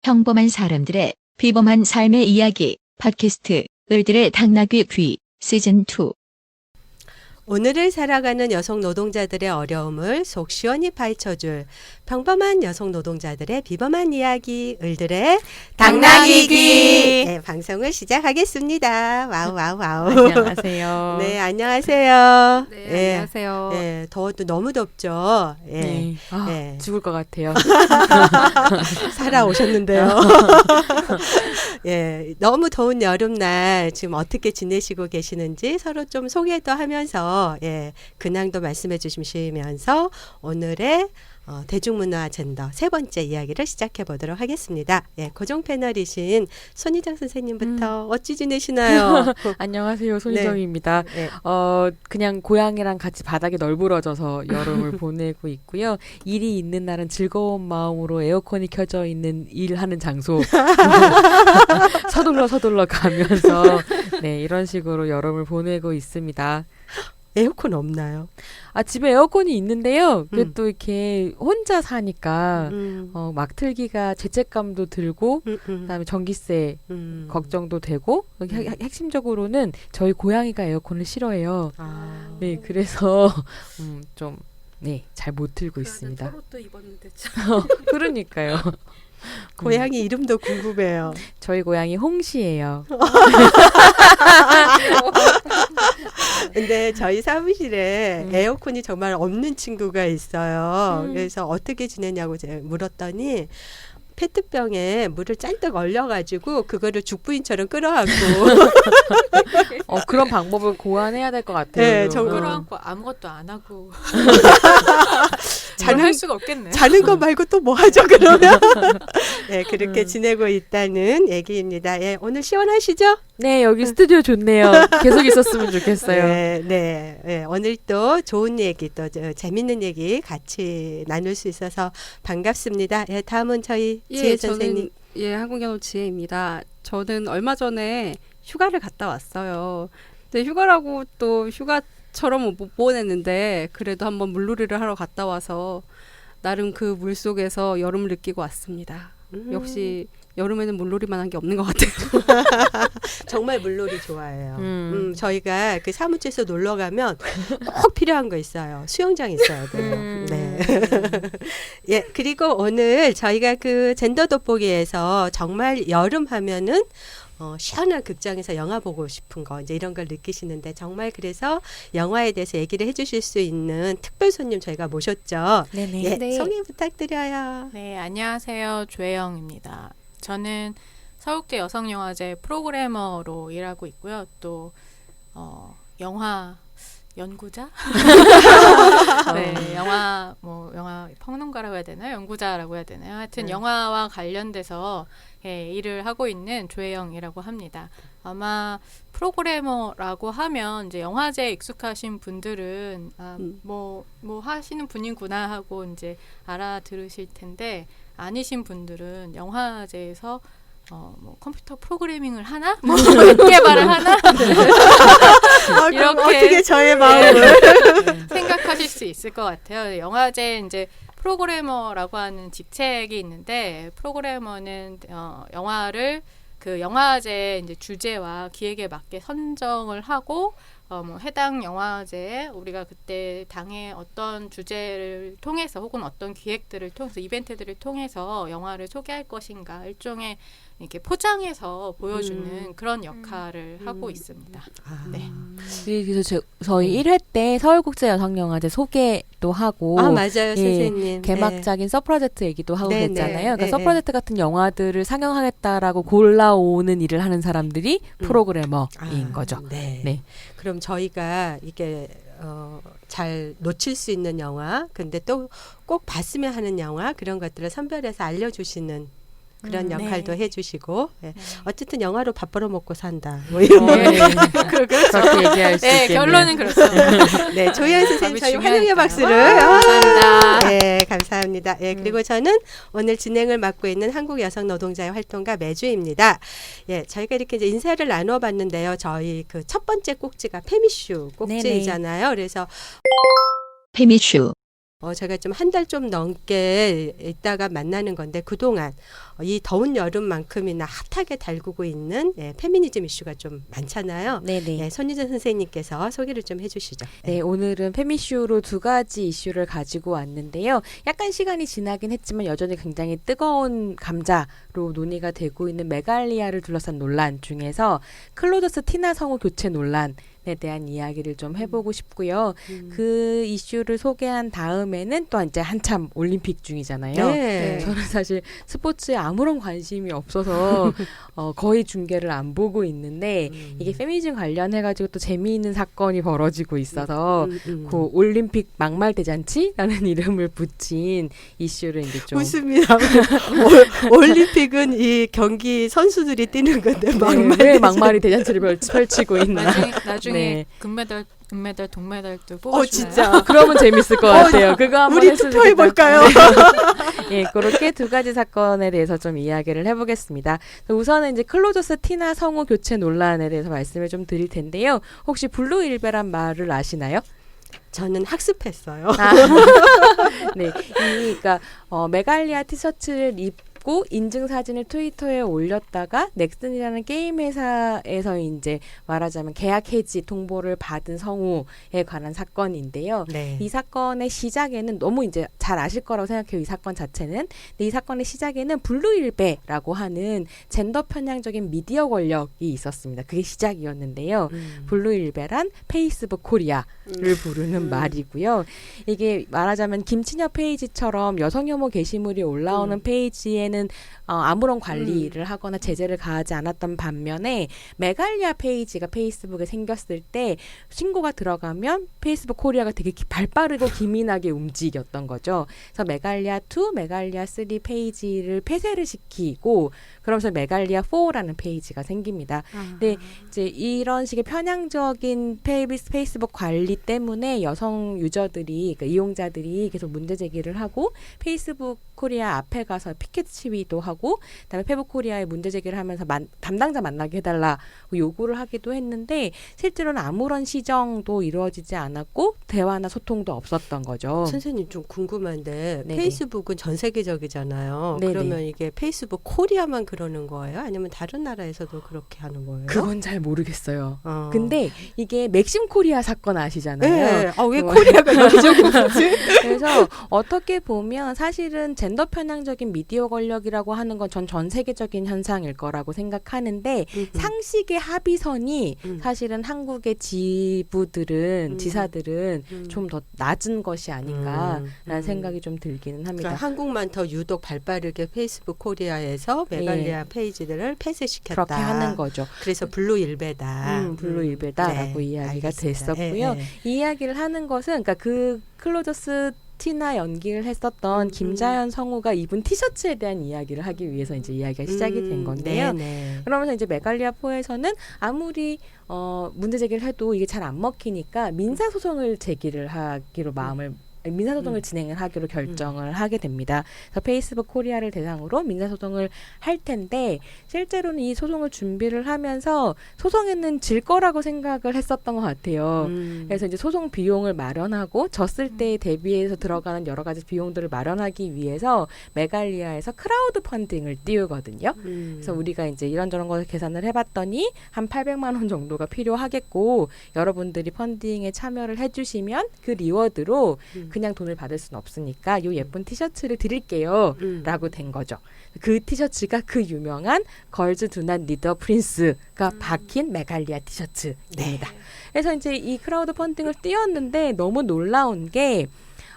평범한 사람들의 비범한 삶의 이야기 팟캐스트 을들의 당나귀 귀 시즌2. 오늘을 살아가는 여성 노동자들의 어려움을 속 시원히 파헤쳐줄 평범한 여성 노동자들의 비범한 이야기 을들의 당나귀 귀 네, 방송을 시작하겠습니다. 와우 와우 와우. 안녕하세요. 네, 안녕하세요. 네, 안녕하세요. 네, 더워도 너무 덥죠. 예. 네. 아, 네. 죽을 것 같아요. 살아오셨는데요. 예, 너무 더운 여름날 지금 어떻게 지내시고 계시는지 서로 좀 소개도 하면서 예, 근황도 말씀해 주시면서 오늘의 대중문화 젠더 세 번째 이야기를 시작해 보도록 하겠습니다. 예, 고정 패널이신 손희정 선생님부터 어찌 지내시나요? 안녕하세요. 손희정입니다. 네. 그냥 고양이랑 같이 바닥에 널브러져서 여름을 보내고 있고요. 일이 있는 날은 즐거운 마음으로 에어컨이 켜져 있는 일하는 장소 서둘러 가면서 네, 이런 식으로 여름을 보내고 있습니다. 에어컨 없나요? 아, 집에 에어컨이 있는데요. 그게 또 이렇게 혼자 사니까 막 틀기가 죄책감도 들고 그다음에 전기세 걱정도 되고 핵심적으로는 저희 고양이가 에어컨을 싫어해요. 네, 그래서 좀 네, 잘 못 틀고 있습니다. 털옷도 입었는데 참. 그러니까요. 고양이 이름도 궁금해요. 저희 고양이 홍시예요. 근데 저희 사무실에 에어컨이 정말 없는 친구가 있어요. 그래서 어떻게 지내냐고 제가 물었더니 페트병에 물을 잔뜩 얼려가지고 그거를 죽부인처럼 끌어안고 그런 방법을 고안해야 될 것 같아요. 네, 정말. 끌어안고 아무것도 안 하고 자는 할 수가 없겠네. 자는 거 말고 또 뭐 하죠 그러면? 네, 그렇게 지내고 있다는 얘기입니다. 예, 오늘 시원하시죠? 네, 여기 스튜디오 좋네요. 계속 있었으면 좋겠어요. 네. 오늘 또 좋은 얘기, 또 재밌는 얘기 같이 나눌 수 있어서 반갑습니다. 예, 다음은 저희 지혜 선생님. 저는 한국연호 지혜입니다. 저는 얼마 전에 휴가를 갔다 왔어요. 근데 휴가라고 또 휴가처럼 못 보냈는데 그래도 한번 물놀이를 하러 갔다 와서 나름 그 물 속에서 여름을 느끼고 왔습니다. 역시 여름에는 물놀이만 한 게 없는 것 같아요. 정말 물놀이 좋아해요. 저희가 그 사무실에서 놀러 가면 꼭 필요한 거 있어요. 수영장 있어야 돼요. 네. 예, 그리고 오늘 저희가 그 젠더 돋보기에서 정말 여름 하면은 시원한 극장에서 영화 보고 싶은 거 이제 이런 걸 느끼시는데 정말 그래서 영화에 대해서 얘기를 해주실 수 있는 특별 손님 저희가 모셨죠. 네네. 예, 네. 소개 부탁드려요. 네, 안녕하세요. 조혜영입니다. 저는 서울대 여성영화제 프로그래머로 일하고 있고요. 또 영화 연구자? 네, 영화 평론가라고 해야 되나요? 연구자라고 해야 되나요? 하여튼 영화와 관련돼서 일을 하고 있는 조혜영이라고 합니다. 아마 프로그래머라고 하면 이제 영화제에 익숙하신 분들은 뭐 하시는 분이구나 하고 이제 알아들으실 텐데 아니신 분들은 영화제에서 컴퓨터 프로그래밍을 하나? 웹 개발을 하나? 이렇게 어떻게 저의 마음을 생각하실 수 있을 것 같아요. 영화제 이제 프로그래머라고 하는 직책이 있는데 프로그래머는 영화를 그 영화제 이제 주제와 기획에 맞게 선정을 하고 해당 영화제에 우리가 그때 당의 어떤 주제를 통해서 혹은 어떤 기획들을 통해서 이벤트들을 통해서 영화를 소개할 것인가 일종의 이렇게 포장해서 보여주는 그런 역할을 하고 있습니다. 네. 그래서 저희 1회 때 서울국제여성영화제 소개도 하고 맞아요, 선생님. 개막작인 서프라제트 얘기도 하고 네, 그랬잖아요. 네. 그러니까 서프라제트 같은 영화들을 상영하겠다라고 골라오는 일을 하는 사람들이 프로그래머인 거죠. 네. 네. 그럼 저희가 이게 잘 놓칠 수 있는 영화, 근데 또 꼭 봤으면 하는 영화 그런 것들을 선별해서 알려주시는 그런 역할도 해주시고 어쨌든 영화로 밥 벌어 먹고 산다. 뭐 이런 그렇게 얘기할 수 네, 있겠네요. 결론은 그렇습니다. 네, 조희연 선생님 저희 중요하니까요. 환영의 박수를. 감사합니다. 네, 감사합니다. 예, 그리고 저는 오늘 진행을 맡고 있는 한국 여성 노동자의 활동가 매주입니다. 예, 저희가 이렇게 이제 인사를 나눠봤는데요. 저희 그 첫 번째 꼭지가 페미슈 꼭지이잖아요. 그래서 페미슈 제가 좀 한 달 좀 넘게 있다가 만나는 건데 그동안 이 더운 여름만큼이나 핫하게 달구고 있는 페미니즘 이슈가 좀 많잖아요. 네네. 손희정 선생님께서 소개를 좀 해주시죠. 네, 오늘은 페미쇼로 2가지 이슈를 가지고 왔는데요. 약간 시간이 지나긴 했지만 여전히 굉장히 뜨거운 감자로 논의가 되고 있는 메갈리아를 둘러싼 논란 중에서 클로저스 티나 성우 교체 논란에 대한 이야기를 좀 해보고 싶고요. 그 이슈를 소개한 다음에는 또 이제 한참 올림픽 중이잖아요. 네. 저는 사실 스포츠에 아무런 관심이 없어서 거의 중계를 안 보고 있는데 이게 페미니즘 관련해가지고 또 재미있는 사건이 벌어지고 있어서 그 올림픽 막말 대잔치라는 이름을 붙인 이슈를 이제 좀 웃음이 나면 올림픽은 이 경기 선수들이 뛰는 건데 왜 막말이 대잔치를 펼치고 있나. 나중에 네. 금메달, 동메달도 뽑아주나요? 진짜. 그러면 재밌을 것 같아요. 그거 한번 우리 했으면 투표해볼까요? 좋겠다. 예, 그렇게 2가지 사건에 대해서 좀 이야기를 해보겠습니다. 우선은 이제 클로저스 티나 성우 교체 논란에 대해서 말씀을 좀 드릴 텐데요. 혹시 블루 일베란 말을 아시나요? 저는 학습했어요. 네, 그러니까 메갈리아 티셔츠를 입고 인증 사진을 트위터에 올렸다가 넥슨이라는 게임 회사에서 이제 말하자면 계약 해지 통보를 받은 성우에 관한 사건인데요. 네. 이 사건의 시작에는 너무 이제 잘 아실 거라고 생각해요. 이 사건 자체는. 근데 이 사건의 시작에는 블루일베라고 하는 젠더 편향적인 미디어 권력이 있었습니다. 그게 시작이었는데요. 블루일베란 페이스북 코리아를 부르는 말이고요. 이게 말하자면 김치녀 페이지처럼 여성 혐오 게시물이 올라오는 페이지에는 아무런 관리를 하거나 제재를 가하지 않았던 반면에 메갈리아 페이지가 페이스북에 생겼을 때 신고가 들어가면 페이스북 코리아가 되게 발빠르고 기민하게 움직였던 거죠. 그래서 메갈리아 2, 메갈리아 3 페이지를 폐쇄를 시키고 그러면서 메갈리아 4라는 페이지가 생깁니다. 근데 이제 이런 식의 편향적인 페이스북 관리 때문에 여성 유저들이, 그러니까 이용자들이 계속 문제 제기를 하고 페이스북 코리아 앞에 가서 피켓 시위도 하고 그다음에 페북 코리아에 문제 제기를 하면서 담당자 만나게 해달라고 요구를 하기도 했는데 실제로는 아무런 시정도 이루어지지 않았고 대화나 소통도 없었던 거죠. 선생님 좀 궁금한데 네네. 페이스북은 전 세계적이잖아요. 네네. 그러면 이게 페이스북 코리아만 그러는 거예요? 아니면 다른 나라에서도 그렇게 하는 거예요? 그건 잘 모르겠어요. 근데 이게 맥심 코리아 사건 아시잖아요. 네. 왜 코리아가 여기저기 있지? 그래서 어떻게 보면 사실은 젠더 편향적인 미디어 권력이라고 하는 건 전 세계적인 현상일 거라고 생각하는데 상식의 합의선이 사실은 한국의 지사들은 좀 더 낮은 것이 아닌가라는 생각이 좀 들기는 합니다. 그러니까 한국만 더 유독 발빠르게 페이스북 코리아에서 메갈리아 페이지들을 폐쇄시켰다. 그렇게 하는 거죠. 그래서 블루일베다. 블루일베다라고 네, 이야기가 알겠습니다. 됐었고요. 네. 이 이야기를 하는 것은 그러니까 그 클로저스 티나 연기를 했었던 김자연 성우가 입은 티셔츠에 대한 이야기를 하기 위해서 이제 이야기가 시작이 된 건데요. 네네. 그러면서 이제 메갈리아 4에서는 아무리 문제 제기를 해도 이게 잘 안 먹히니까 민사 소송을 제기를 하기로 민사소송을 진행을 하기로 결정을 하게 됩니다. 그래서 페이스북 코리아를 대상으로 민사소송을 할 텐데 실제로는 이 소송을 준비를 하면서 소송에는 질 거라고 생각을 했었던 것 같아요. 그래서 이제 소송 비용을 마련하고 졌을 때에 대비해서 들어가는 여러 가지 비용들을 마련하기 위해서 메갈리아에서 크라우드 펀딩을 띄우거든요. 그래서 우리가 이제 이런저런 것을 계산을 해봤더니 한 800만 원 정도가 필요하겠고 여러분들이 펀딩에 참여를 해주시면 그 리워드로 그냥 돈을 받을 수는 없으니까 요 예쁜 티셔츠를 드릴게요 라고 된 거죠. 그 티셔츠가 그 유명한 걸즈 두낫 리더 프린스가 박힌 메갈리아 티셔츠입니다. 그래서 이제 이 크라우드 펀딩을 띄웠는데 너무 놀라운 게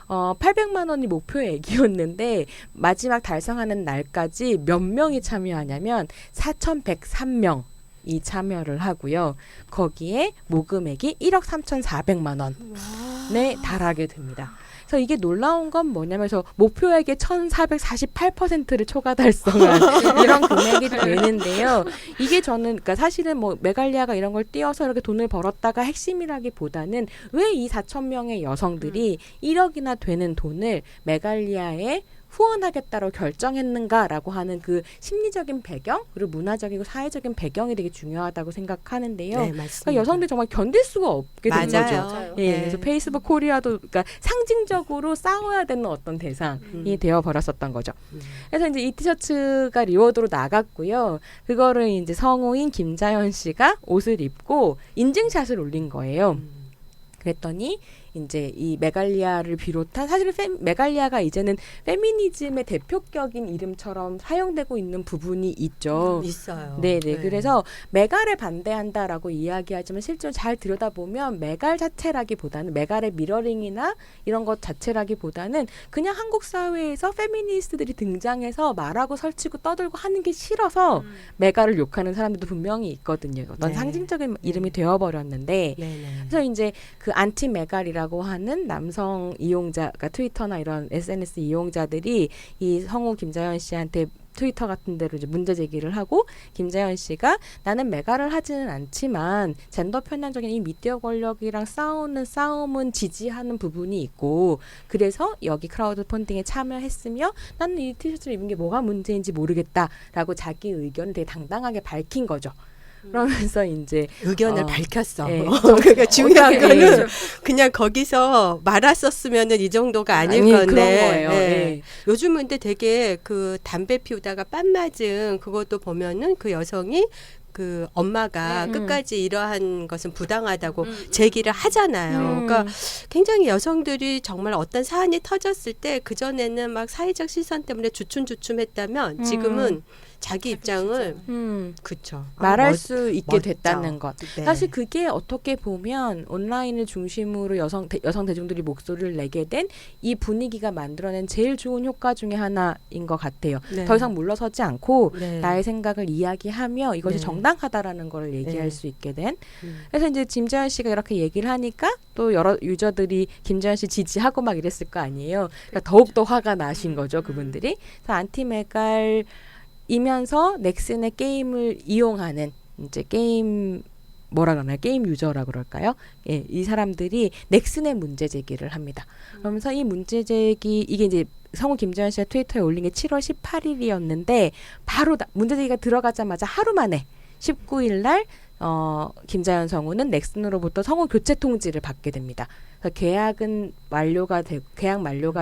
800만 원이 목표액이었는데 마지막 달성하는 날까지 몇 명이 참여하냐면 4,103명 이 참여를 하고요. 거기에 모금액이 1억 3,400만 원에 달하게 됩니다. 그래서 이게 놀라운 건 뭐냐면 목표액의 1,448%를 초과 달성한 이런 금액이 되는데요. 이게 저는 그러니까 사실은 뭐 메갈리아가 이런 걸 띄워서 이렇게 돈을 벌었다가 핵심이라기보다는 왜 이 4,000명의 여성들이 1억이나 되는 돈을 메갈리아에 후원하겠다고 결정했는가라고 하는 그 심리적인 배경 그리고 문화적이고 사회적인 배경이 되게 중요하다고 생각하는데요. 네, 맞습니다. 그러니까 여성들이 정말 견딜 수가 없게 된 거죠. 맞아요. 예, 네. 그래서 페이스북 코리아도 그러니까 상징적으로 싸워야 되는 어떤 대상이 되어 버렸었던 거죠. 그래서 이제 이 티셔츠가 리워드로 나갔고요. 그거를 이제 성우인 김자연 씨가 옷을 입고 인증샷을 올린 거예요. 그랬더니 이제 이 메갈리아를 비롯한 사실은 메갈리아가 이제는 페미니즘의 대표격인 이름처럼 사용되고 있는 부분이 있죠. 있어요. 네네. 네. 그래서 메갈에 반대한다라고 이야기하지만 실제로 잘 들여다보면 메갈 자체라기보다는 메갈의 미러링이나 이런 것 자체라기보다는 그냥 한국 사회에서 페미니스트들이 등장해서 말하고 설치고 떠들고 하는 게 싫어서 메갈을 욕하는 사람들도 분명히 있거든요. 어떤 네. 상징적인 이름이 되어버렸는데 네네. 그래서 이제 그 안티 메갈이라고 하는 남성 이용자가 트위터나 이런 SNS 이용자들이 이 성우 김자연 씨한테 트위터 같은 데로 이제 문제 제기를 하고 김자연 씨가 나는 메갈을 하지는 않지만 젠더 편향적인 이 미디어 권력이랑 싸우는 싸움은 지지하는 부분이 있고 그래서 여기 크라우드 펀딩에 참여했으며 나는 이 티셔츠를 입은 게 뭐가 문제인지 모르겠다라고 자기 의견을 되게 당당하게 밝힌 거죠. 그러면서 이제 의견을 밝혔어. 네. 그러니까 중요한 어떻게, 거는 그냥 거기서 말았었으면은 이 정도가 아닐 아니, 건데. 그런 거예요. 네. 네. 요즘은 근데 되게 그 담배 피우다가 빤 맞은 그것도 보면은 그 여성이 그 엄마가 끝까지 이러한 것은 부당하다고 제기를 하잖아요. 그러니까 굉장히 여성들이 정말 어떤 사안이 터졌을 때 그전에는 막 사회적 시선 때문에 주춤주춤했다면 지금은 자기 입장을 그쵸. 말할 수 있게 멋져. 됐다는 것. 네. 사실 그게 어떻게 보면 온라인을 중심으로 여성 대중들이 목소리를 내게 된 이 분위기가 만들어낸 제일 좋은 효과 중에 하나인 것 같아요. 네. 더 이상 물러서지 않고 네. 나의 생각을 이야기하며 이것이 네. 정당하다라는 걸 얘기할 네. 수 있게 된. 그래서 이제 김자연 씨가 이렇게 얘기를 하니까 또 여러 유저들이 김자연 씨 지지하고 막 이랬을 거 아니에요. 그러니까 더욱더 화가 나신 거죠, 그분들이. 그래서 안티메갈 이면서 넥슨의 게임을 이용하는 이제 게임 뭐라 그러나요? 게임 유저라 그럴까요? 예, 이 사람들이 넥슨의 문제 제기를 합니다. 그러면서 이 문제 제기 이게 이제 성우 김자연 씨가 트위터에 올린 게 7월 18일이었는데 바로 문제 제기가 들어가자마자 하루 만에 19일 날 김자연 성우는 넥슨으로부터 성우 교체 통지를 받게 됩니다. 그래서 계약 만료가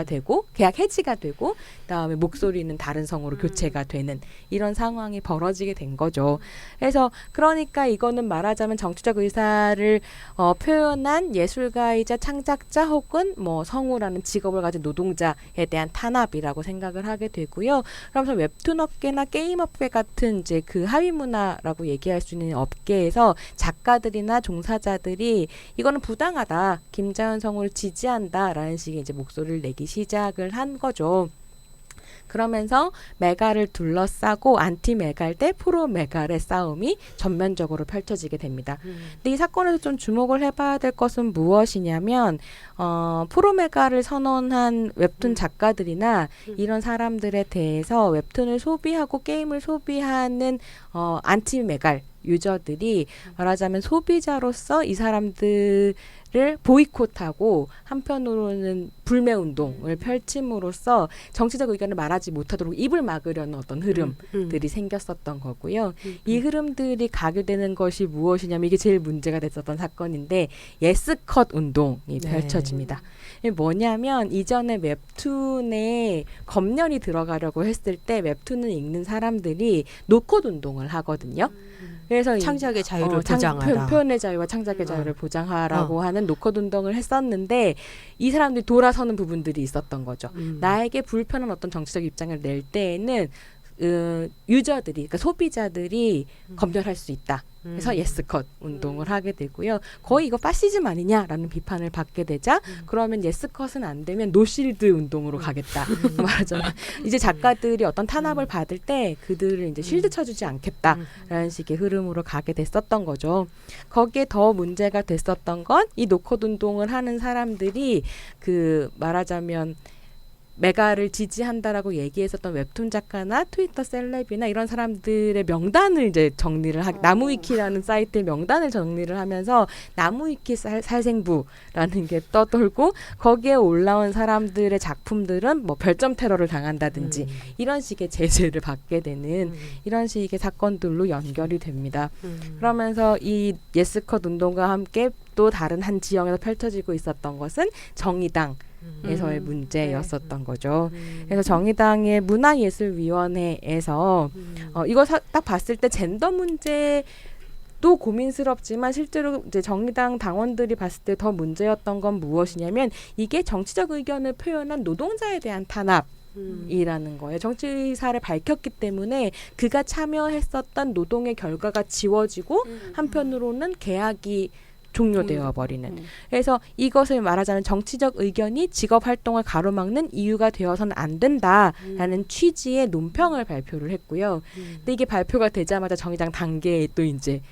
되고 계약 해지가 되고 그다음에 목소리는 다른 성우로 교체가 되는 이런 상황이 벌어지게 된 거죠. 그래서 그러니까 이거는 말하자면 정치적 의사를 표현한 예술가이자 창작자 혹은 뭐 성우라는 직업을 가진 노동자에 대한 탄압이라고 생각을 하게 되고요. 그러면서 웹툰 업계나 게임 업계 같은 이제 그 하위 문화라고 얘기할 수 있는 업계에서 작가들이나 종사자들이 이거는 부당하다. 김자연 성우를 지지한다라는 식의 이제 목소리를 내기 시작을 한 거죠. 그러면서 메갈을 둘러싸고 안티 메갈 대 프로 메갈의 싸움이 전면적으로 펼쳐지게 됩니다. 근데 이 사건에서 좀 주목을 해봐야 될 것은 무엇이냐면 프로 메갈을 선언한 웹툰 작가들이나 이런 사람들에 대해서 웹툰을 소비하고 게임을 소비하는 안티 메갈 유저들이 말하자면 소비자로서 이 사람들을 보이콧하고 한편으로는 불매운동을 펼침으로써 정치적 의견을 말하지 못하도록 입을 막으려는 어떤 흐름들이 생겼었던 거고요. 이 흐름들이 가게되는 것이 무엇이냐면 이게 제일 문제가 됐었던 사건인데 예스컷 운동이 펼쳐집니다. 이게 뭐냐면 이전에 웹툰에 검열이 들어가려고 했을 때 웹툰을 읽는 사람들이 노컷 운동을 하거든요. 그래서 창작의 자유를 보장하라. 표현의 자유와 창작의 자유를 보장하라고 하는 노컷 운동을 했었는데 이 사람들이 돌아서는 부분들이 있었던 거죠. 나에게 불편한 어떤 정치적 입장을 낼 때에는 유저들이 그러니까 소비자들이 검열할 수 있다. 그래서 예스컷 운동을 하게 되고요. 거의 이거 파시즘 아니냐라는 비판을 받게 되자 그러면 예스컷은 안 되면 노실드 운동으로 가겠다. 말하자면 이제 작가들이 어떤 탄압을 받을 때 그들을 이제 실드 쳐주지 않겠다라는 식의 흐름으로 가게 됐었던 거죠. 거기에 더 문제가 됐었던 건 이 노컷 운동을 하는 사람들이 그 말하자면 메가를 지지한다라고 얘기했었던 웹툰 작가나 트위터 셀럽이나 이런 사람들의 명단을 이제 정리를 나무위키라는 사이트의 명단을 정리를 하면서 나무위키 살생부라는 게 떠돌고 거기에 올라온 사람들의 작품들은 뭐 별점 테러를 당한다든지 이런 식의 제재를 받게 되는 이런 식의 사건들로 연결이 됩니다. 그러면서 이 예스컷 운동과 함께 또 다른 한 지형에서 펼쳐지고 있었던 것은 정의당 에서의 문제였었던 거죠. 그래서 정의당의 문화예술위원회에서 이거 딱 봤을 때 젠더 문제도 고민스럽지만 실제로 이제 정의당 당원들이 봤을 때 더 문제였던 건 무엇이냐면 이게 정치적 의견을 표현한 노동자에 대한 탄압이라는 거예요. 정치 의사를 밝혔기 때문에 그가 참여했었던 노동의 결과가 지워지고 한편으로는 계약이 종료되어 버리는. 그래서 이것을 말하자면 정치적 의견이 직업 활동을 가로막는 이유가 되어서는 안 된다라는 취지의 논평을 발표를 했고요. 근데 이게 발표가 되자마자 정의당 단계에 또 이제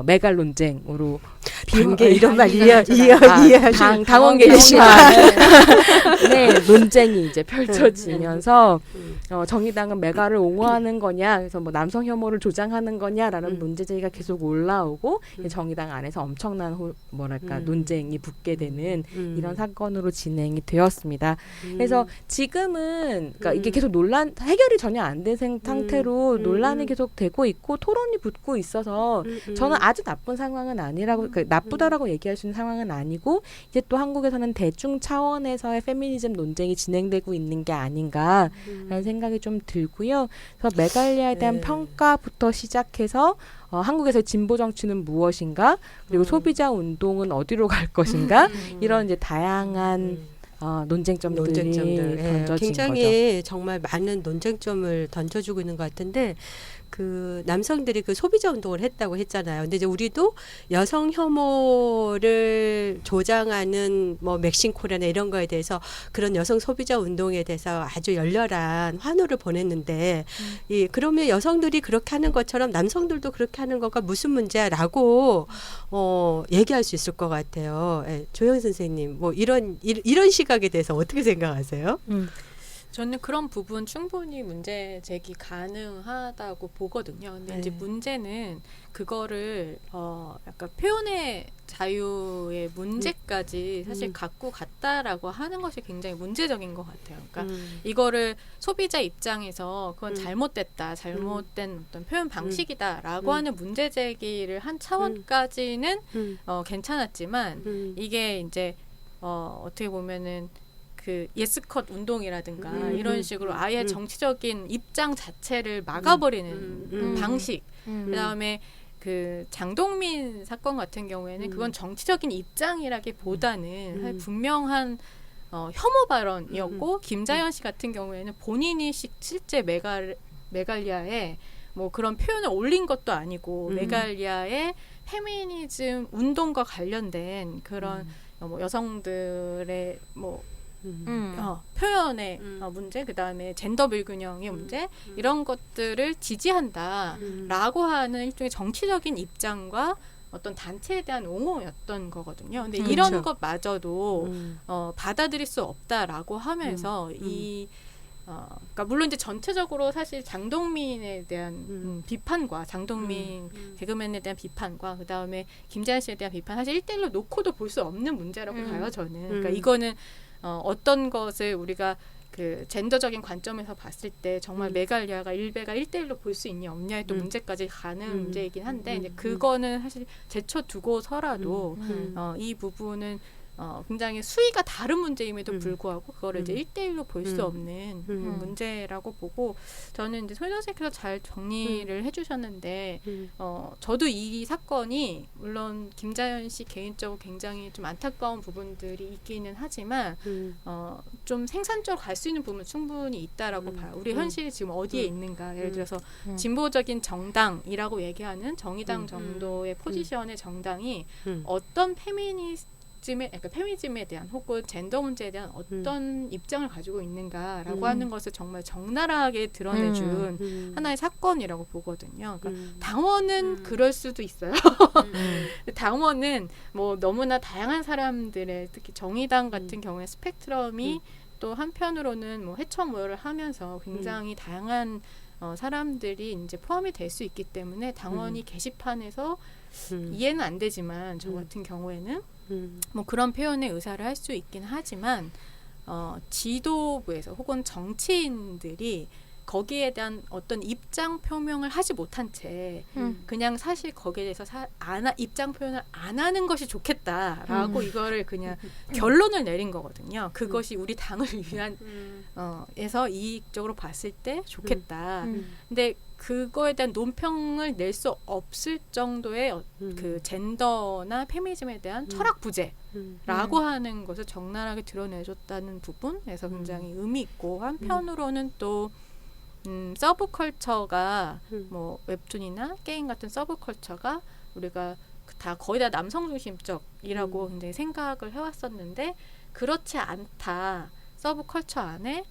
메갈 논쟁으로 단계 이런 말 이해하시는 당원 게시판 네, 논쟁이 이제 펼쳐지면서 정의당은 메갈을 옹호하는 거냐, 그래서 뭐 남성 혐오를 조장하는 거냐라는 문제 제기가 계속 올라오고 정의당 안에서 엄청난 논쟁이 붙게 되는 이런 사건으로 진행이 되었습니다. 그래서 지금은 그러니까 이게 계속 해결이 전혀 안 된 상태로 논란이 계속 되고 있고 토론이 붙고 있어서 저는 아주 나쁜 상황은 아니라고 나쁘다라고 얘기할 수 있는 상황은 아니고 이제 또 한국에서는 대중 차원에서의 페미니즘 논쟁이 진행되고 있는 게 아닌가라는 생각이 좀 들고요. 그래서 메갈리아에 대한 평가부터 시작해서 한국에서의 진보 정치는 무엇인가, 그리고 소비자 운동은 어디로 갈 것인가, 이런 이제 다양한 논쟁점들이 던져진 굉장히 거죠. 정말 많은 논쟁점을 던져주고 있는 것 같은데 그 남성들이 그 소비자 운동을 했다고 했잖아요. 근데 이제 우리도 여성 혐오를 조장하는 뭐 맥심코리아나 이런 거에 대해서 그런 여성 소비자 운동에 대해서 아주 열렬한 환호를 보냈는데 그러면 여성들이 그렇게 하는 것처럼 남성들도 그렇게 하는 거가 무슨 문제야라고 얘기할 수 있을 것 같아요. 조영 선생님, 뭐 이런 시각에 대해서 어떻게 생각하세요? 저는 그런 부분 충분히 문제 제기 가능하다고 보거든요. 근데 이제 문제는 그거를 약간 표현의 자유의 문제까지 사실 갖고 갔다라고 하는 것이 굉장히 문제적인 것 같아요. 그러니까 이거를 소비자 입장에서 그건 잘못됐다, 잘못된 어떤 표현 방식이다라고 하는 문제 제기를 한 차원까지는 괜찮았지만 이게 이제 어떻게 보면은 그 예스컷 운동이라든가 이런 식으로 아예 정치적인 입장 자체를 막아버리는 방식. 그다음에 그 장동민 사건 같은 경우에는 그건 정치적인 입장이라기보다는 사실 분명한 혐오 발언이었고 김자연 씨 같은 경우에는 본인이 실제 메갈리아에 뭐 그런 표현을 올린 것도 아니고 메갈리아의 페미니즘 운동과 관련된 그런 뭐 여성들의 뭐 표현의 문제, 그 다음에 젠더 불균형의 문제, 이런 것들을 지지한다라고 하는 일종의 정치적인 입장과 어떤 단체에 대한 옹호였던 거거든요. 근데 이런 것마저도 받아들일 수 없다라고 하면서 그러니까 물론 이제 전체적으로 사실 장동민에 대한 비판과 장동민 개그맨에 대한 비판과 그 다음에 김자연 씨에 대한 비판 사실 1대1로 놓고도 볼 수 없는 문제라고 봐요, 저는. 그러니까 이거는 어떤 것을 우리가 그 젠더적인 관점에서 봤을 때 정말 메갈리아가 일베가 1대1로 볼 수 있냐 없냐의 또 문제까지 가는 문제이긴 한데 이제 그거는 사실 제쳐두고서라도 이 부분은 굉장히 수위가 다른 문제임에도 불구하고 그거를 이제 1대1로 볼 수 없는 문제라고 보고 저는 이제 손 선생님께서 잘 정리를 해주셨는데 저도 이 사건이 물론 김자연 씨 개인적으로 굉장히 좀 안타까운 부분들이 있기는 하지만 좀 생산적으로 갈 수 있는 부분은 충분히 있다라고 봐요. 우리 현실이 지금 어디에 있는가. 예를 들어서 진보적인 정당이라고 얘기하는 정의당 정도의 포지션의 정당이 어떤 그러니까 페미니즘에 대한 혹은 젠더 문제에 대한 어떤 입장을 가지고 있는가라고 하는 것을 정말 적나라하게 드러내준 하나의 사건이라고 보거든요. 그러니까 당원은 그럴 수도 있어요. 당원은 뭐 너무나 다양한 사람들의 특히 정의당 같은 경우에 스펙트럼이 또 한편으로는 뭐 해처모여를 하면서 굉장히 다양한 사람들이 이제 포함이 될 수 있기 때문에 당원이 게시판에서 이해는 안 되지만 저 같은 경우에는 뭐 그런 표현의 의사를 할 수 있긴 하지만 지도부에서 혹은 정치인들이 거기에 대한 어떤 입장 표명을 하지 못한 채 그냥 사실 거기에 대해서 입장 표현을 안 하는 것이 좋겠다라고 이거를 그냥 결론을 내린 거거든요. 그것이 우리 당을 위한 에서 이익적으로 봤을 때 좋겠다. 근데 그거에 대한 논평을 낼 수 없을 정도의 그 젠더나 페미니즘에 대한 철학 부재라고 하는 것을 적나라하게 드러내줬다는 부분에서 굉장히 의미 있고 한편으로는 또 서브컬처가 뭐 웹툰이나 게임 같은 서브컬처가 우리가 다 거의 다 남성 중심적이라고 굉장히 생각을 해왔었는데 그렇지 않다. 서브컬처 안에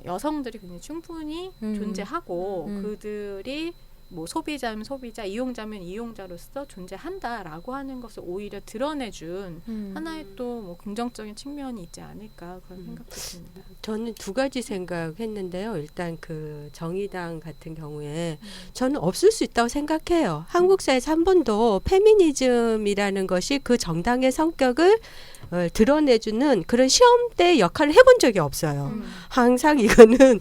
여성들이 굉장히 충분히 존재하고 그들이 뭐 소비자면 소비자, 이용자면 이용자로서 존재한다라고 하는 것을 오히려 드러내준 하나의 또 뭐 긍정적인 측면이 있지 않을까 그런 생각도 듭니다. 저는 두 가지 생각했는데요. 일단 그 정의당 같은 경우에 저는 없을 수 있다고 생각해요. 한국 사회에서 한 번도 페미니즘이라는 것이 그 정당의 성격을 드러내주는 그런 시험대 역할을 해본 적이 없어요. 항상 이거는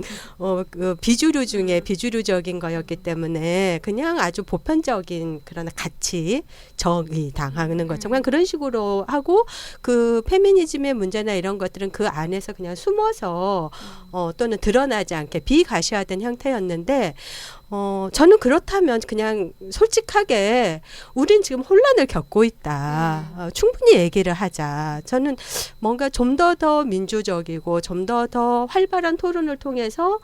그 비주류 중에 비주류적인 거였기 때문에 그냥 아주 보편적인 그런 가치 정의당하는 것처럼 그런 식으로 하고 그 페미니즘의 문제나 이런 것들은 그 안에서 그냥 숨어서 또는 드러나지 않게 비가시화된 형태였는데 저는 그렇다면 그냥 솔직하게 우린 지금 혼란을 겪고 있다. 충분히 얘기를 하자. 저는 뭔가 좀 더 민주적이고 좀 더 활발한 토론을 통해서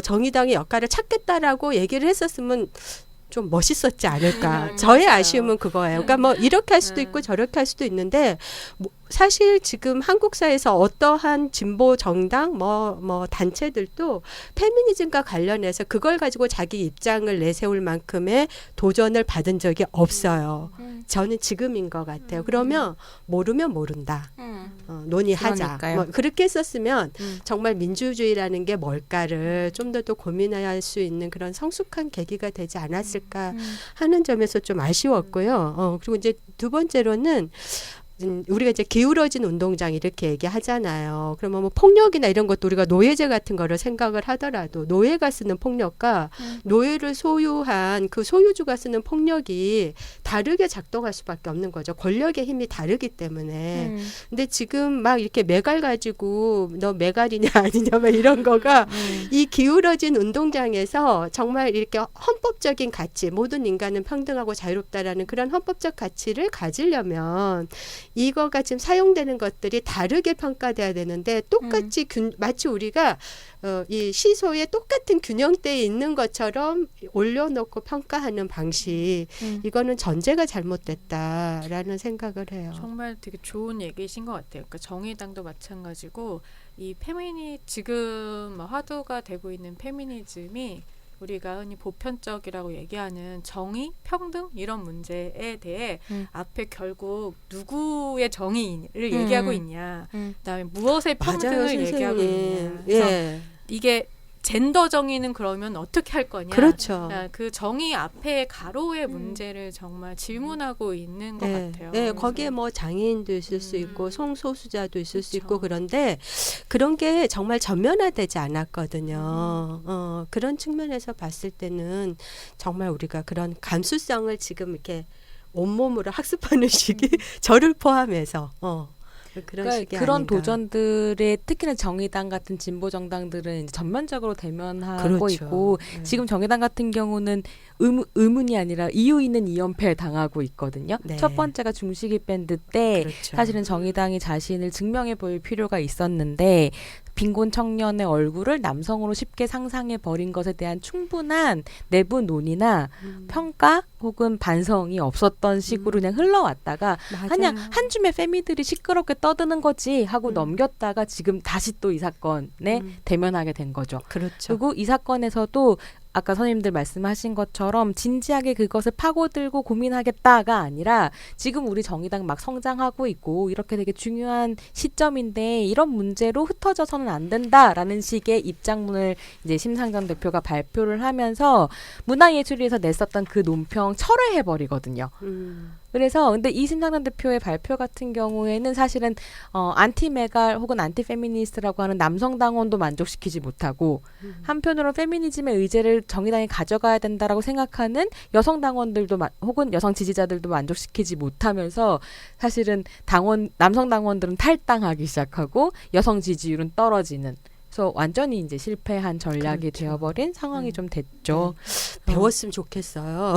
정의당의 역할을 찾겠다라고 얘기를 했었으면 좀 멋있었지 않을까. 저의 맞아요. 아쉬움은 그거예요. 그러니까 뭐 이렇게 할 수도 있고 저렇게 할 수도 있는데 사실 지금 한국 사회에서 어떠한 진보 정당 뭐 단체들도 페미니즘과 관련해서 그걸 가지고 자기 입장을 내세울 만큼의 도전을 받은 적이 없어요. 저는 지금인 것 같아요. 그러면 모르면 모른다. 논의하자. 뭐 그렇게 했었으면 정말 민주주의라는 게 뭘까를 좀 더 고민할 수 있는 그런 성숙한 계기가 되지 않았을까 하는 점에서 좀 아쉬웠고요. 그리고 이제 두 번째로는 우리가 이제 기울어진 운동장 이렇게 얘기하잖아요. 그러면 뭐 폭력이나 이런 것도 우리가 노예제 같은 거를 생각을 하더라도 노예가 쓰는 폭력과 노예를 소유한 그 소유주가 쓰는 폭력이 다르게 작동할 수밖에 없는 거죠. 권력의 힘이 다르기 때문에. 근데 지금 막 이렇게 메갈 가지고 너 메갈이냐 아니냐 막 이런 거가 이 기울어진 운동장에서 정말 이렇게 헌법적인 가치, 모든 인간은 평등하고 자유롭다라는 그런 헌법적 가치를 가지려면 이거가 지금 사용되는 것들이 다르게 평가돼야 되는데 똑같이 마치 우리가 이 시소에 똑같은 균형대에 있는 것처럼 올려놓고 평가하는 방식 이거는 전제가 잘못됐다라는 생각을 해요. 정말 되게 좋은 얘기이신 것 같아요. 그러니까 정의당도 마찬가지고 이 지금 화두가 되고 있는 페미니즘이 우리가 흔히 보편적이라고 얘기하는 정의, 평등 이런 문제에 대해 앞에 결국 누구의 정의를 얘기하고 있냐, 그다음에 무엇의 평등을 맞아요, 얘기하고 있냐. 예. 이게 젠더 정의는 그러면 어떻게 할 거냐. 그렇죠. 그 정의 앞에 가로의 문제를 정말 질문하고 있는 것 같아요. 네, 거기에 뭐 장애인도 있을 수 있고 성소수자도 있을 수 있고 그런데 그런 게 정말 전면화되지 않았거든요. 그런 측면에서 봤을 때는 정말 우리가 그런 감수성을 지금 이렇게 온몸으로 학습하는 시기 저를 포함해서 그런 식이 그런 아닌가. 도전들에 특히나 정의당 같은 진보 정당들은 이제 전면적으로 대면하고 그렇죠. 있고 지금 정의당 같은 경우는 의문이 아니라 이유 있는 2연패 당하고 있거든요. 네. 첫 번째가 중식이 밴드 때 그렇죠. 사실은 정의당이 자신을 증명해 보일 필요가 있었는데 빈곤 청년의 얼굴을 남성으로 쉽게 상상해 버린 것에 대한 충분한 내부 논의나 평가 혹은 반성이 없었던 식으로 그냥 흘러왔다가 맞아요. 그냥 한 줌의 페미들이 시끄럽게 떠드는 거지 하고 넘겼다가 지금 다시 또 이 사건에 대면하게 된 거죠. 그렇죠. 그리고 이 사건에서도 아까 선생님들 말씀하신 것처럼 진지하게 그것을 파고들고 고민하겠다가 아니라 지금 우리 정의당 막 성장하고 있고 이렇게 되게 중요한 시점인데 이런 문제로 흩어져서는 안 된다라는 식의 입장문을 이제 심상정 대표가 발표를 하면서 문화예술위에서 냈었던 그 논평 철회해버리거든요. 그래서 근데 이 심상정 대표의 발표 같은 경우에는 사실은 안티메갈 혹은 안티페미니스트라고 하는 남성 당원도 만족시키지 못하고 한편으로 페미니즘의 의제를 정의당이 가져가야 된다라고 생각하는 여성 당원들도 혹은 여성 지지자들도 만족시키지 못하면서 사실은 남성 당원들은 탈당하기 시작하고 여성 지지율은 떨어지는. 그래서 완전히 이제 실패한 전략이 그렇죠. 되어버린 상황이 좀 됐죠. 배웠으면 좋겠어요.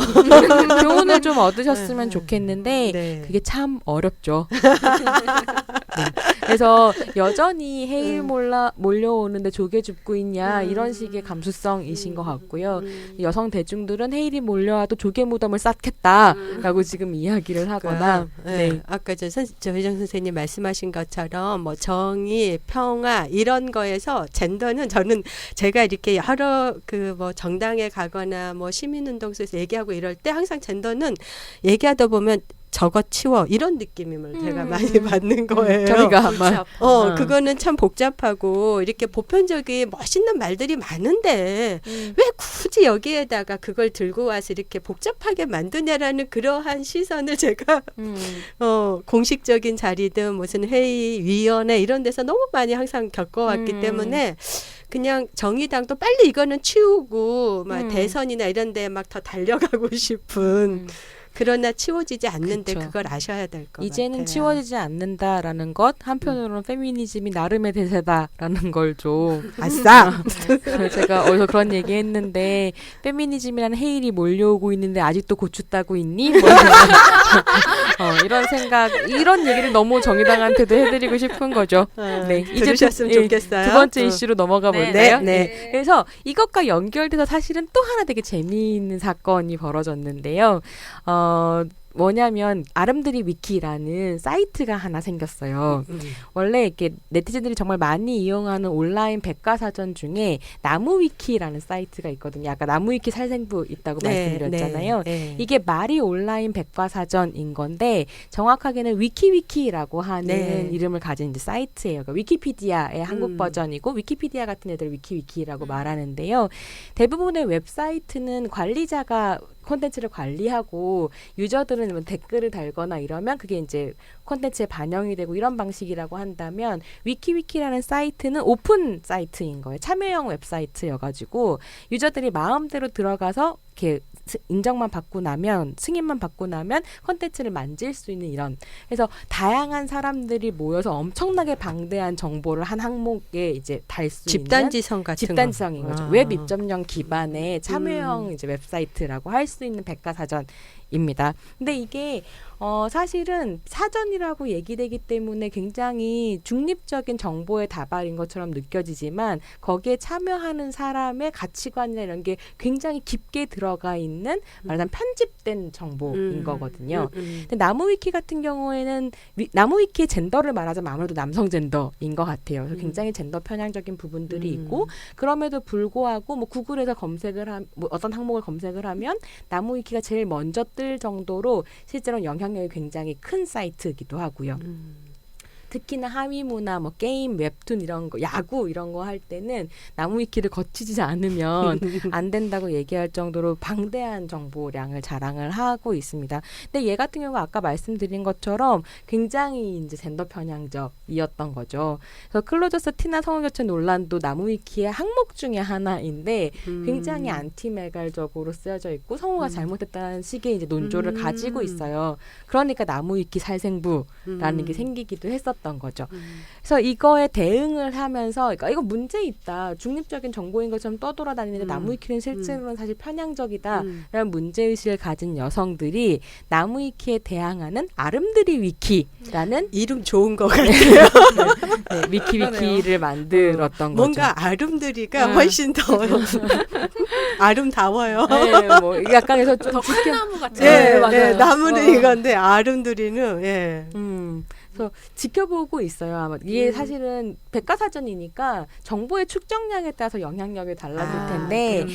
교훈을 좀 얻으셨으면 좋겠는데 네. 그게 참 어렵죠. 네. 그래서 여전히 헤일 몰려오는데 조개 줍고 있냐 이런 식의 감수성이신 것 같고요. 여성 대중들은 헤일이 몰려와도 조개 무덤을 쌓겠다라고 지금 이야기를 하거나 네. 아까 저 회장 선생님 말씀하신 것처럼 뭐 정의, 평화 이런 거에서 젠더는 저는 제가 이렇게 여러 그 뭐 정당에 가거나 뭐 시민운동소에서 얘기하고 이럴 때 항상 젠더는 얘기하다 보면 저거 치워 이런 느낌을 제가 많이 받는 거예요. 저희가 아마 그거는 참 복잡하고 이렇게 보편적인 멋있는 말들이 많은데 왜 굳이 여기에다가 그걸 들고 와서 이렇게 복잡하게 만드냐라는 그러한 시선을 제가 공식적인 자리든 무슨 회의, 위원회 이런 데서 너무 많이 항상 겪어왔기 때문에 그냥 정의당도 빨리 이거는 치우고 막 대선이나 이런 데 막 더 달려가고 싶은 그러나 치워지지 않는데 그쵸. 그걸 아셔야 될 것 같아요. 이제는 치워지지 않는다라는 것 한편으로는 페미니즘이 나름의 대세다라는 걸 좀 아싸! 제가 어디서 그런 얘기 했는데 페미니즘이라는 헤일이 몰려오고 있는데 아직도 고추 따고 있니? 뭐 이런 생각 이런 얘기를 너무 정의당한테도 해드리고 싶은 거죠. 네, 들으셨으면 좋겠어요. 두 번째 이슈로 넘어가 네, 볼까요? 네. 그래서 이것과 연결돼서 사실은 또 하나 되게 재미있는 사건이 벌어졌는데요. 뭐냐면 아름드리 위키라는 사이트가 하나 생겼어요. 원래 이렇게 네티즌들이 정말 많이 이용하는 온라인 백과사전 중에 나무위키라는 사이트가 있거든요. 아까 나무위키 살생부 있다고 말씀드렸잖아요. 이게 말이 온라인 백과사전인 건데 정확하게는 위키위키라고 하는 이름을 가진 이제 사이트예요. 그러니까 위키피디아의 한국 버전이고 위키피디아 같은 애들 위키위키라고 말하는데요. 대부분의 웹사이트는 관리자가 콘텐츠를 관리하고 유저들은 뭐 댓글을 달거나 이러면 그게 이제 콘텐츠에 반영이 되고 이런 방식이라고 한다면 위키위키라는 사이트는 오픈 사이트인 거예요. 참여형 웹사이트여가지고 유저들이 마음대로 들어가서 이렇게 인정만 받고 나면 승인만 받고 나면 콘텐츠를 만질 수 있는 이런 그래서 다양한 사람들이 모여서 엄청나게 방대한 정보를 한 항목에 이제 달 수 있는 집단지성 같은 집단지성인 거. 거죠. 웹 입점형 기반의 참여형 이제 웹사이트라고 할 수 있는 백과사전입니다. 근데 이게 사실은 사전이라고 얘기되기 때문에 굉장히 중립적인 정보의 다발인 것처럼 느껴지지만 거기에 참여하는 사람의 가치관이나 이런 게 굉장히 깊게 들어가 있는 말하자면 편집된 정보인 거거든요. 근데 나무위키 같은 경우에는 나무위키의 젠더를 말하자면 아무래도 남성 젠더인 것 같아요. 그래서 굉장히 젠더 편향적인 부분들이 있고 그럼에도 불구하고 뭐 구글에서 뭐 어떤 항목을 검색을 하면 나무위키가 제일 먼저 뜰 정도로 실제로 영향력이 굉장히 큰 사이트이기도 하고요. 특히나 하위 문화, 뭐 게임, 웹툰 이런 거, 야구 이런 거 할 때는 나무위키를 거치지 않으면 안 된다고 얘기할 정도로 방대한 정보량을 자랑을 하고 있습니다. 근데 얘 같은 경우가 아까 말씀드린 것처럼 굉장히 이제 젠더 편향적이었던 거죠. 그래서 클로저스 티나 성우교체 논란도 나무위키의 항목 중에 하나인데 굉장히 안티메갈적으로 쓰여져 있고 성우가 잘못했다는 식의 이제 논조를 가지고 있어요. 그러니까 나무위키 살생부라는 게 생기기도 했었던 거죠. 그래서 이거에 대응을 하면서 그러니까 이거 문제 있다. 중립적인 정보인 것처럼 떠돌아다니는데 나무위키는 실제로는 사실 편향적이다. 라는 문제의식을 가진 여성들이 나무위키에 대항하는 아름드리 위키라는 이름 좋은 것 같아요. 네, 위키위키를 만들었던 거죠. 뭔가 아름드리가 훨씬 더 아름다워요. 네, 뭐 약간 그래서 좀 더 큰 나무 같은 예, 맞아요. 나무는 이건데 아름드리는 그래서 지켜보고 있어요. 아마 이게 사실은 백과사전이니까 정보의 축적량에 따라서 영향력이 달라질 텐데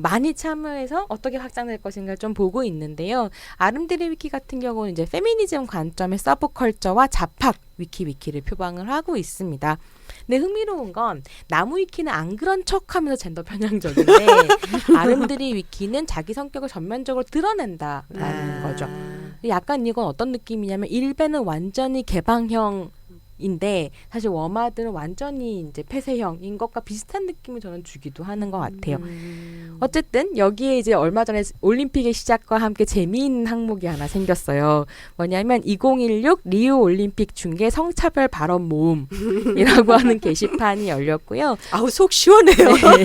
많이 참여해서 어떻게 확장될 것인가 좀 보고 있는데요. 아름드리 위키 같은 경우는 이제 페미니즘 관점의 서브컬처와 잡학 위키를 표방을 하고 있습니다. 근데 흥미로운 건 나무 위키는 안 그런 척하면서 젠더 편향적인데 아름드리 위키는 자기 성격을 전면적으로 드러낸다라는 거죠. 약간 이건 어떤 느낌이냐면 일베는 완전히 개방형인데 사실 워마드는 완전히 이제 폐쇄형인 것과 비슷한 느낌을 저는 주기도 하는 것 같아요. 어쨌든 여기에 이제 얼마 전에 올림픽의 시작과 함께 재미있는 항목이 하나 생겼어요. 뭐냐면 2016 리우 올림픽 중계 성차별 발언 모음이라고 하는 게시판이 열렸고요. 아우 속 시원해요. 네.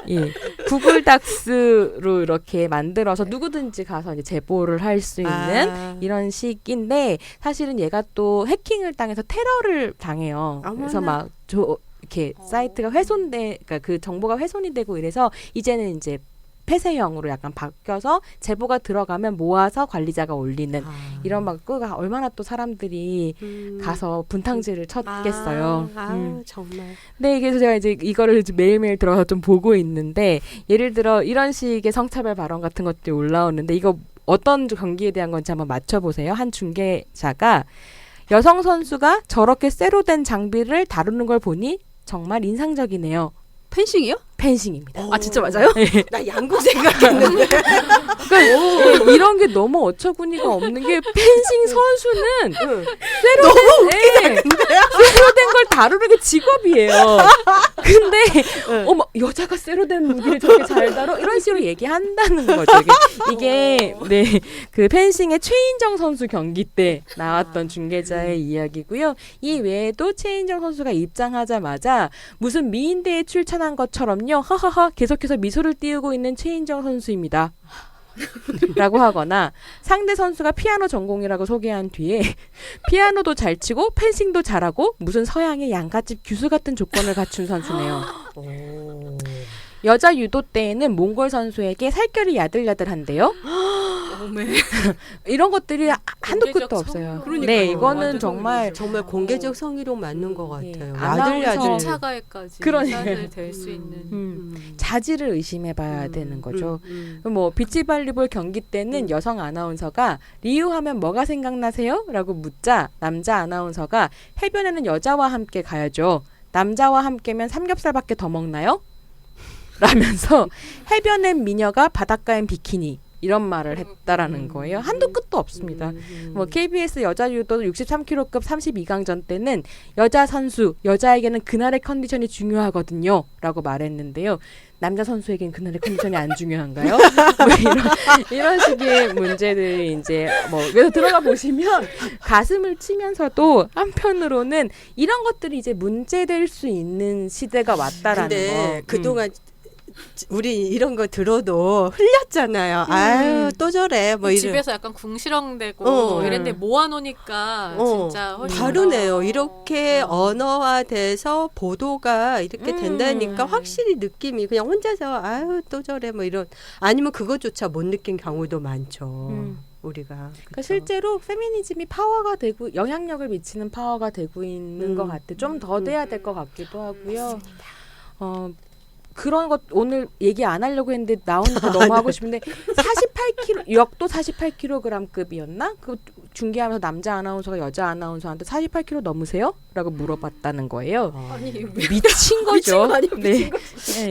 예. 구글 닥스로 이렇게 만들어서 누구든지 가서 이제 제보를 할 수 있는 이런 식인데 사실은 얘가 또 해킹을 당해서 테러를 당해요. 그래서 막 이렇게 사이트가 그러니까 그 정보가 훼손이 되고 이래서 이제는 이제 폐쇄형으로 약간 바뀌어서 제보가 들어가면 모아서 관리자가 올리는 이런 막 얼마나 또 사람들이 가서 분탕질을 쳤겠어요. 정말. 네, 그래서 제가 이제 이거를 매일매일 들어서 좀 보고 있는데 예를 들어 이런 식의 성차별 발언 같은 것들이 올라오는데 이거 어떤 경기에 대한 건지 한번 맞춰보세요. 한 중계자가 여성 선수가 저렇게 쇠로 된 장비를 다루는 걸 보니 정말 인상적이네요. 펜싱이요? 펜싱입니다. 아 진짜 맞아요? 네. 나 양구 생각했는데. 그러니까 이런 게 너무 어처구니가 없는 게 펜싱 선수는 쇠로 된 걸 다루는 게 직업이에요. 근데 어머 여자가 쇠로 된 무기를 저렇게 잘 다뤄 이런 식으로 얘기한다는 거죠. 이게 네, 그 펜싱의 최인정 선수 경기 때 나왔던 중계자의 이야기고요. 이 외에도 최인정 선수가 입장하자마자 무슨 미인대에 출전한 것처럼요. 하하하 계속해서 미소를 띄우고 있는 최인정 선수입니다. 라고 하거나 상대 선수가 피아노 전공이라고 소개한 뒤에 피아노도 잘 치고 펜싱도 잘하고 무슨 서양의 양갓집 규수 같은 조건을 갖춘 선수네요. 여자 유도 때에는 몽골 선수에게 살결이 야들야들한데요. 이런 것들이 한두 끝도 없어요. 그러니까요. 네, 이거는 정말 공개적 성희롱 맞는 것 같아요. 아나운서 차가에까지 사실 될 수 있는 자질을 의심해봐야 되는 거죠. 뭐 비치발리볼 경기 때는 여성 아나운서가 리우 하면 뭐가 생각나세요? 라고 묻자 남자 아나운서가 해변에는 여자와 함께 가야죠. 남자와 함께면 삼겹살밖에 더 먹나요? 라면서 해변엔 미녀가 바닷가엔 비키니 이런 말을 했다라는 거예요. 한도 끝도 없습니다. 뭐 KBS 여자 유도 63kg급 32강전 때는 여자 선수, 여자에게는 그날의 컨디션이 중요하거든요. 라고 말했는데요. 남자 선수에겐 그날의 컨디션이 안 중요한가요? 뭐 이런 식의 문제들이 이제 뭐 그래서 들어가 보시면 가슴을 치면서도 한편으로는 이런 것들이 이제 문제될 수 있는 시대가 왔다라는 근데 거. 그동안 우리 이런 거 들어도 흘렸잖아요. 아유 또 저래 뭐 집에서 약간 궁시렁대고 이랬는데 모아놓으니까 진짜 훨씬 다르네요. 이렇게 언어화돼서 보도가 이렇게 된다니까 확실히 느낌이 그냥 혼자서 아유 또 저래 뭐 이런 아니면 그것조차 못 느낀 경우도 많죠. 우리가 그러니까 실제로 페미니즘이 파워가 되고 영향력을 미치는 파워가 되고 있는 것 같아. 좀 더 돼야 될 것 같기도 하고요. 그런 것 오늘 얘기 안 하려고 했는데 나오니까 너무 하고 싶은데 48kg 역도 48kg급이었나? 그 중계하면서 남자 아나운서가 여자 아나운서한테 48kg 넘으세요? 라고 물어봤다는 거예요. 아니 미친 거죠. 네.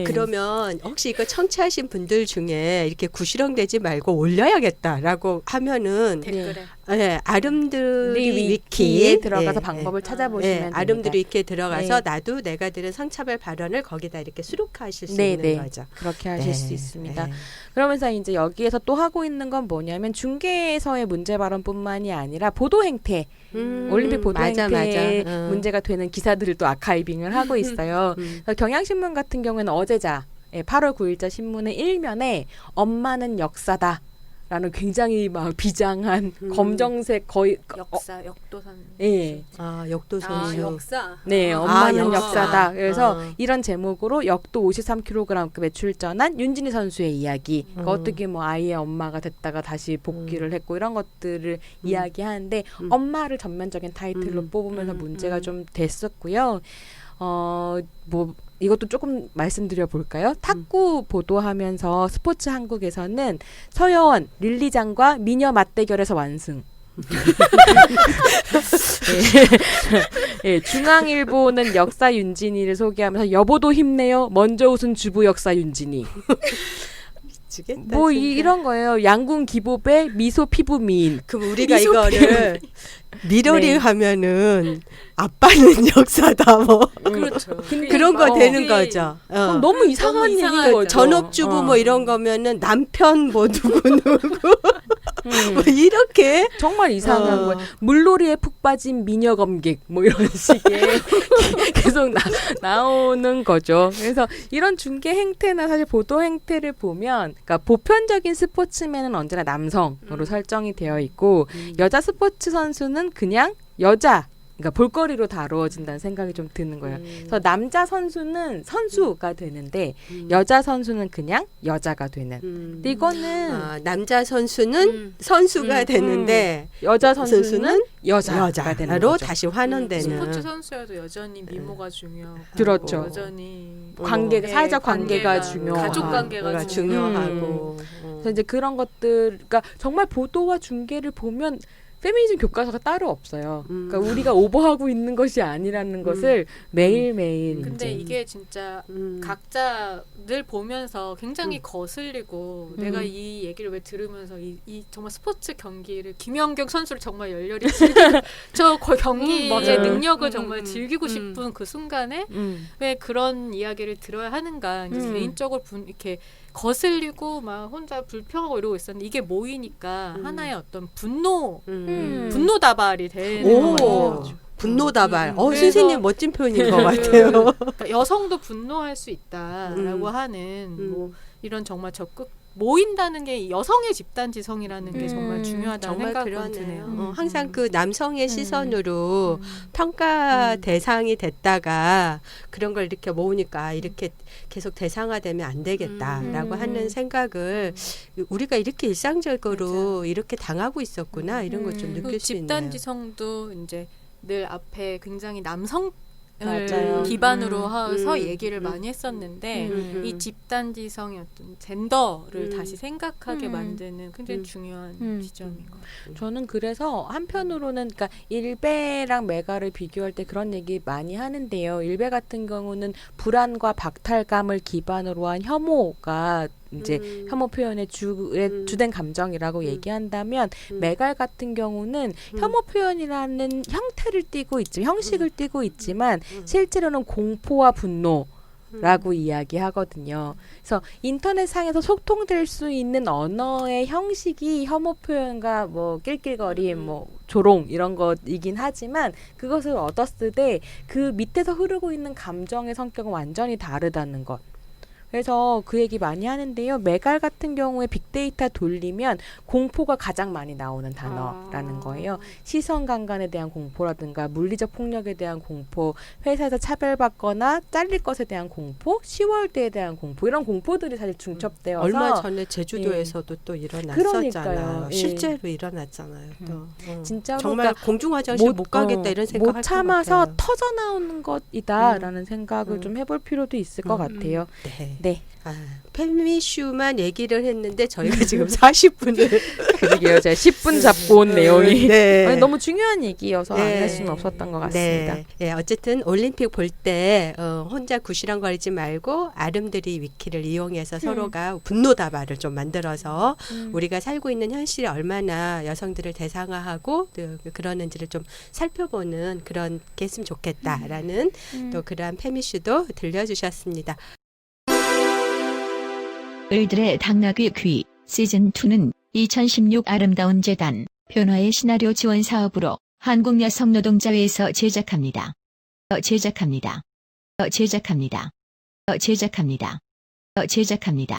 그러면 혹시 이거 청취하신 분들 중에 이렇게 구시렁대지 말고 올려야겠다라고 하면은 댓글에 네, 아름드리 위키에 위키 들어가서 방법을 찾아보시면 됩니다. 아름드리 위키에 들어가서 나도 내가 들은 성차별 발언을 거기다 이렇게 수록하실 수 있는 거죠. 그렇게 하실 수 있습니다. 그러면서 이제 여기에서 또 하고 있는 건 뭐냐면 중계에서의 문제 발언뿐만이 아니라 보도 행태, 올림픽 보도 행태에 문제가 되는 기사들을 또 아카이빙을 하고 있어요. 경향신문 같은 경우에는 어제자 8월 9일자 신문의 1면에 엄마는 역사다. 라는 굉장히 막 비장한 검정색 거의 역사 역도선. 예. 아, 역도 선수. 역사. 네, 엄마는 역사. 역사다. 그래서 어. 이런 제목으로 역도 53kg급에 출전한 윤진희 선수의 이야기. 그러니까 어떻게 뭐 아이의 엄마가 됐다가 다시 복귀를 했고 이런 것들을 이야기하는데 엄마를 전면적인 타이틀로 뽑으면서 문제가 좀 됐었고요. 뭐 이것도 조금 말씀드려 볼까요? 탁구 보도하면서 스포츠 한국에서는 서여원, 릴리장과 미녀 맞대결에서 완승. 예, 중앙일보는 역사 윤진이를 소개하면서 여보도 힘내요. 먼저 웃은 주부 역사 윤진이. 미치겠다, 뭐 진짜. 이런 거예요. 양궁 기보배 미소 피부 미인. 그럼 우리가 이거를 미러링 네. 하면은 아빠는 역사다 뭐 그렇죠. 그런 거 어. 되는 거죠. 그럼 너무 이상한 얘기인 거죠. 전업주부 뭐 이런 거면은 남편 뭐 누구 뭐 이렇게 정말 이상한 거예요. 물놀이에 푹 빠진 미녀 검객 뭐 이런 식의 계속 나오는 거죠. 그래서 이런 중계 행태나 사실 보도 행태를 보면 그러니까 보편적인 스포츠맨은 언제나 남성으로 설정이 되어 있고 여자 스포츠 선수는 그냥 여자 그러니까 볼거리로 다루어진다는 생각이 좀 드는 거예요. 그래서 남자 선수는 선수가 되는데 여자 선수는 그냥 여자가 되는. 근데 이거는 남자 선수는 선수가 되는데 여자 선수는 여자가 되는 여자로 거죠. 다시 환원되는. 스포츠 선수여도 여전히 미모가 중요하고 그렇죠. 여전히 관계가 사회적 관계가 중요하고 가족 관계가 중요하고. 그래서 이제 그런 것들, 그러니까 정말 보도와 중계를 보면 페미니즘 교과서가 따로 없어요. 그러니까 우리가 오버하고 있는 것이 아니라는 것을 매일매일. 근데 이제. 이게 진짜 각자 늘 보면서 굉장히 거슬리고 내가 이 얘기를 왜 들으면서 이 정말 스포츠 경기를 김연경 선수를 정말 열렬히 즐기고 저 경기의 맞아요. 능력을 정말 즐기고 싶은 그 순간에 왜 그런 이야기를 들어야 하는가 이제 개인적으로 이렇게 거슬리고 막 혼자 불평하고 이러고 있었는데 이게 모이니까 하나의 어떤 분노 다발이 되는 거예요. 분노 다발. 그래서- 선생님 멋진 표현인 것 같아요. 그러니까 여성도 분노할 수 있다라고 하는 뭐 이런 정말 적극 모인다는 게 여성의 집단지성이라는 게 정말 중요하다는 정말 생각이 그러네요. 드네요. 항상 그 남성의 시선으로 평가 대상이 됐다가 그런 걸 이렇게 모으니까 이렇게 계속 대상화되면 안 되겠다라고 하는 생각을 우리가 이렇게 일상적으로 이렇게 당하고 있었구나 이런 걸 좀 그 느낄 수 있네요. 집단지성도 이제 늘 앞에 굉장히 남성 맞아요. 기반으로 해서 얘기를 많이 했었는데 이 집단지성의 어떤 젠더를 다시 생각하게 만드는 굉장히 중요한 지점인 것 같아요. 저는 그래서 한편으로는 그러니까 일베랑 메가를 비교할 때 그런 얘기 많이 하는데요. 일베 같은 경우는 불안과 박탈감을 기반으로 한 혐오가 이제 혐오 표현의 주된 감정이라고 얘기한다면 메갈 같은 경우는 혐오 표현이라는 형태를 띠고 있지만 형식을 띠고 있지만 실제로는 공포와 분노라고 이야기하거든요. 그래서 인터넷상에서 소통될 수 있는 언어의 형식이 혐오 표현과 뭐 낄낄거림, 뭐 조롱 이런 것이긴 하지만 그것을 얻었을 때 그 밑에서 흐르고 있는 감정의 성격은 완전히 다르다는 것. 그래서 그 얘기 많이 하는데요. 메갈 같은 경우에 빅데이터 돌리면 공포가 가장 많이 나오는 단어라는 거예요. 시선 강간에 대한 공포라든가 물리적 폭력에 대한 공포, 회사에서 차별받거나 잘릴 것에 대한 공포, 시월드에 대한 공포 이런 공포들이 사실 중첩되어서 얼마 전에 제주도에서도 또 일어났었잖아요. 그러니까요. 예. 실제로 일어났잖아요. 또. 진짜로 정말 그러니까 공중 화장실 못 가겠다 이런 생각 못 참아서 터져 나오는 것이다라는 생각을 좀 해볼 필요도 있을 것 같아요. 네. 네. 페미슈만 얘기를 했는데 저희가 지금 40분을 그러게요. 제가 10분 잡고 온 내용이 네. 아니, 너무 중요한 얘기여서 안 네. 할 수는 없었던 것 같습니다. 네. 네, 어쨌든 올림픽 볼 때 혼자 구시렁거리지 말고 아름드리 위키를 이용해서 서로가 분노 다발을 좀 만들어서 우리가 살고 있는 현실이 얼마나 여성들을 대상화하고 또 그러는지를 좀 살펴보는 그런 게 했으면 좋겠다라는 또 그러한 페미슈도 들려주셨습니다. 을들의 당나귀 귀 시즌2는 2016 아름다운 재단 변화의 시나리오 지원 사업으로 한국여성노동자회에서 제작합니다. 제작합니다.